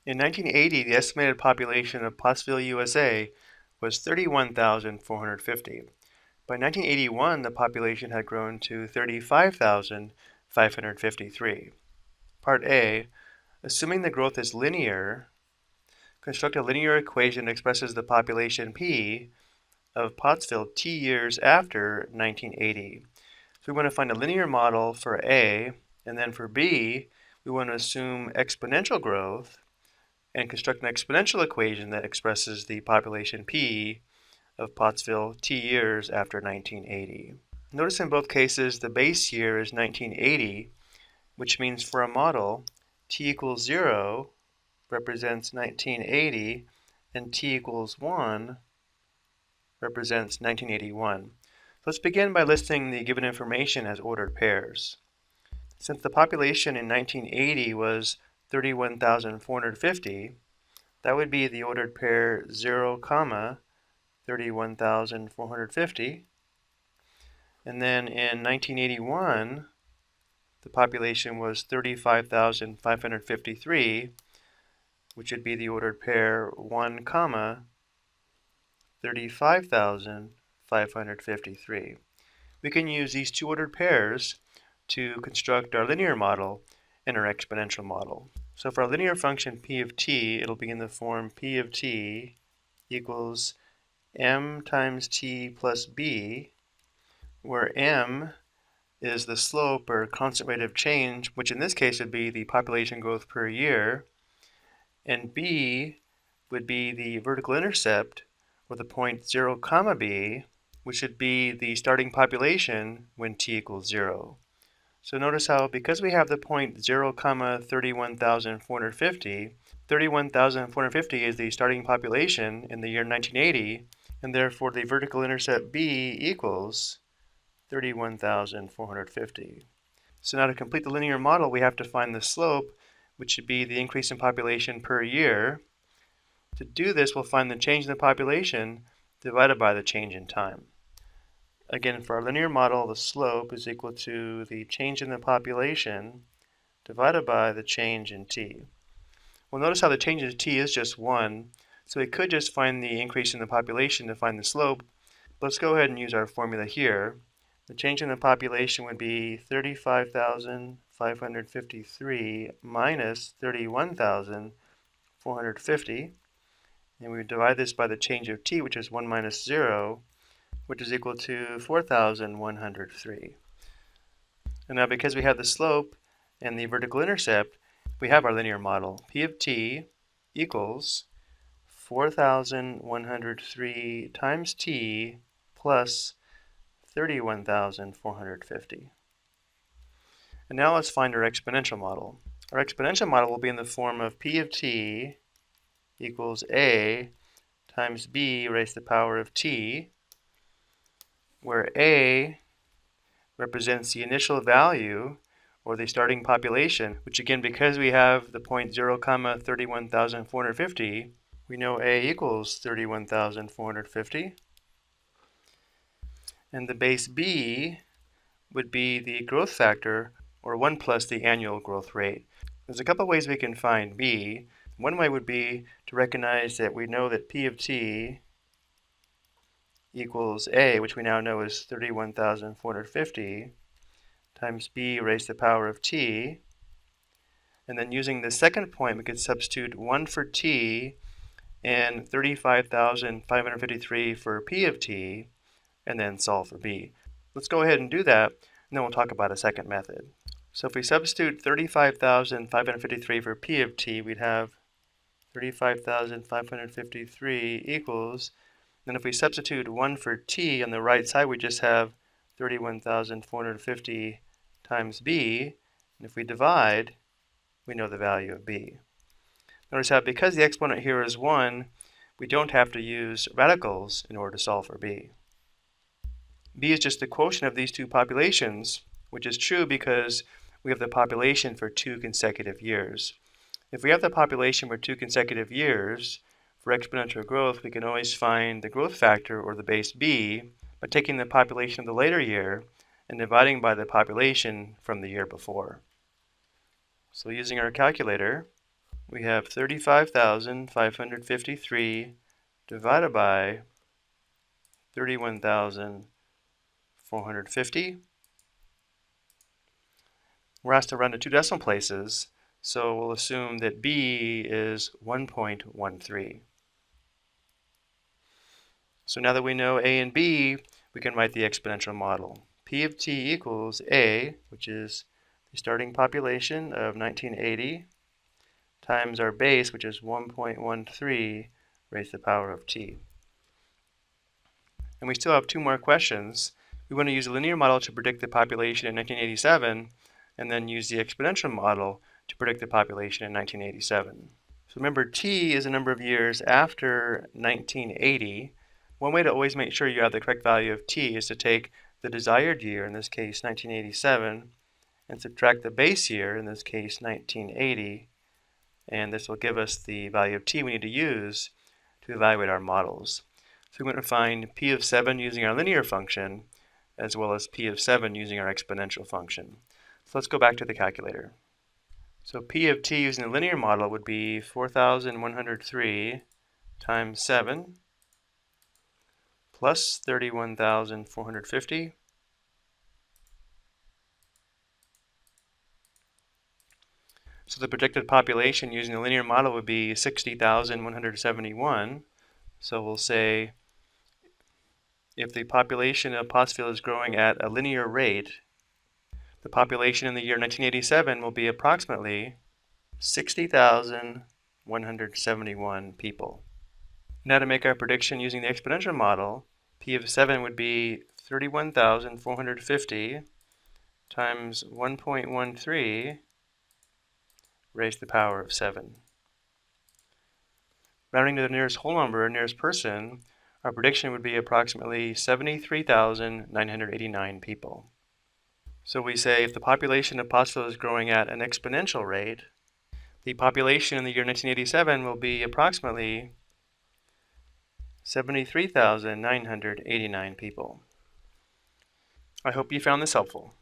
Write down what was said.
In 1980, the estimated population of Pottsville, USA was 31,450. By 1981, the population had grown to 35,553. Part A, assuming the growth is linear, construct a linear equation that expresses the population P of Pottsville T years after 1980. So we want to find a linear model for A, and then for B, we want to assume exponential growth and construct an exponential equation that expresses the population P of Pottsville T years after 1980. Notice in both cases the base year is 1980, which means for a model, T equals 0 represents 1980 and T equals 1 represents 1981. Let's begin by listing the given information as ordered pairs. Since the population in 1980 was 31,450, that would be the ordered pair 0, 31,450. And then in 1981, the population was 35,553, which would be the ordered pair 1, 35,553. We can use these two ordered pairs to construct our linear model and our exponential model. So for our linear function p of t, it'll be in the form p of t equals m times t plus b, where m is the slope or constant rate of change, which in this case would be the population growth per year, and b would be the vertical intercept, or the point 0, b, which would be the starting population when t equals 0. So notice how, because we have the point 0, 31,450, 31,450 is the starting population in the year 1980, and therefore the vertical intercept b equals 31,450. So now to complete the linear model, we have to find the slope, which should be the increase in population per year. To do this, we'll find the change in the population divided by the change in time. Again, for our linear model, the slope is equal to the change in the population divided by the change in t. Well, notice how the change in t is just 1, so we could just find the increase in the population to find the slope. Let's go ahead and use our formula here. The change in the population would be 35,553 minus 31,450. And we would divide this by the change of t, which is 1 minus 0, which is equal to 4,103. And now because we have the slope and the vertical intercept, we have our linear model. P of t equals 4,103 times t plus 31,450. And now let's find our exponential model. Our exponential model will be in the form of p of t equals a times b raised to the power of t, where a represents the initial value, or the starting population, which again, because we have the point 0, 31,450, we know a equals 31,450. And the base b would be the growth factor, or 1 plus the annual growth rate. There's a couple ways we can find b. One way would be to recognize that we know that p of t equals a, which we now know is 31,450, times b raised to the power of t. And then using the second point, we could substitute 1 for t and 35,553 for p of t, and then solve for b. Let's go ahead and do that, and then we'll talk about a second method. So if we substitute 35,553 for p of t, we'd have 35,553 equals, then if we substitute 1 for t on the right side, we just have 31,450 times b, and if we divide, we know the value of b. Notice how because the exponent here is 1, we don't have to use radicals in order to solve for b. b is just the quotient of these two populations, which is true because we have the population for 2 consecutive years. If we have the population for 2 consecutive years, for exponential growth, we can always find the growth factor, or the base b, by taking the population of the later year and dividing by the population from the year before. So using our calculator, we have 35,553 divided by 31,450. We're asked to round to 2 decimal places, so we'll assume that B is 1.13. So now that we know A and B, we can write the exponential model. P of t equals A, which is the starting population of 1980, times our base, which is 1.13 raised to the power of t. And we still have 2 more questions. We want to use a linear model to predict the population in 1987, and then use the exponential model to predict the population in 1987. So remember, t is the number of years after 1980. One way to always make sure you have the correct value of t is to take the desired year, in this case 1987, and subtract the base year, in this case 1980, and this will give us the value of t we need to use to evaluate our models. So we're going to find p of 7 using our linear function, as well as p of 7 using our exponential function. So let's go back to the calculator. So p of t using the linear model would be 4,103 times 7 plus 31,450 So the predicted population using the linear model would be 60,171. So we'll say if the population of Pottsville is growing at a linear rate, the population in the year 1987 will be approximately 60,171 people. Now to make our prediction using the exponential model, P of 7 would be 31,450 times 1.13 raised to the power of 7. Rounding to the nearest whole number, nearest person, our prediction would be approximately 73,989 people. So we say if the population of Pottsville is growing at an exponential rate, the population in the year 1987 will be approximately 73,989 people. I hope you found this helpful.